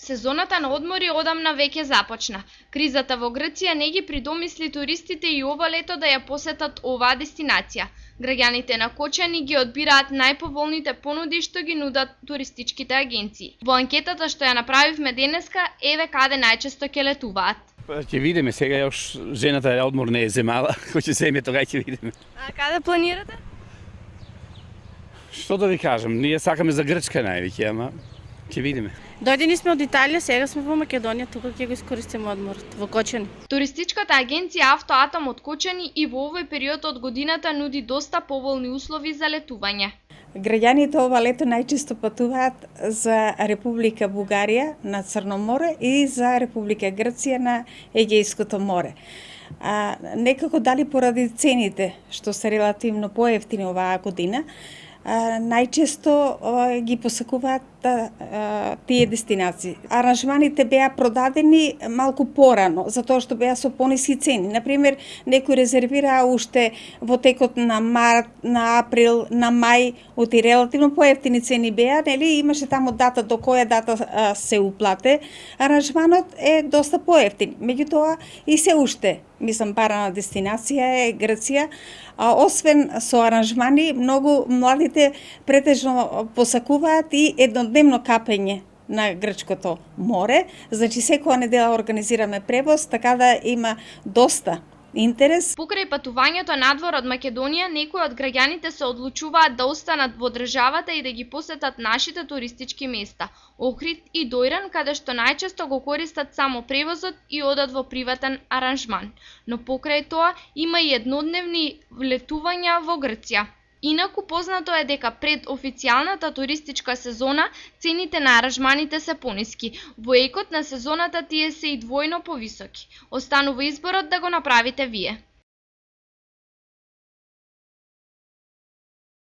Сезоната на одмори одамна веќе започна. Кризата во Грција не ги придомисли туристите и ова лето да ја посетат оваа дестинација. Граѓаните на Кочани ги одбираат најповолните понуди што ги нудат туристичките агенции. Во анкетата што ја направивме денеска, еве каде најчесто ќе летуваат. Ќе видиме сега, још жената одмор не е земала, кој ќе земе тога ќе видиме. А каде планирате? Што да ви кажам, ние сакаме за Грчка највеќе, ама ќе видиме. Дојдени сме од Италија, сега сме во Македонија, тука ќе го искористиме одморот во Кочани. Туристичката агенција Автоатом од Кочани и во овој период од годината нуди доста поволни услови за летување. Граѓаните ова лето најчесто патуваат за Република Бугарија на Црно море и за Република Грција на Егејското море. Некако дали поради цените, што се релативно поевтини оваа година, најчесто ги посакуваат тие дестинации. Аранжманите беа продадени малку порано, затоа што беа со пониски цени. Например, некои резервираа уште во текот на март, на април, на мај, оти релативно поевтини цени беа, нели, имаше таму дата до која дата се уплате. Аранжманот е доста поевтин. Меѓутоа и се уште, мислам, барана дестинација е Грција. Освен со аранжмани, многу младите претежно посакуваат и еднодневно капење на Грчкото море. Значи, секоја недела организираме превоз, така да има доста интерес. Покрај патувањето надвор од Македонија, некои од граѓаните се одлучуваат да останат во државата и да ги посетат нашите туристички места, Охрид и Дојран, каде што најчесто го користат само превозот и одат во приватен аранжман. Но покрај тоа има и еднодневни летувања во Грција. Инаку познато е дека пред официјалната туристичка сезона цените на аранжманите се пониски. Во екот на сезоната тие се и двојно повисоки. Останува изборот да го направите вие.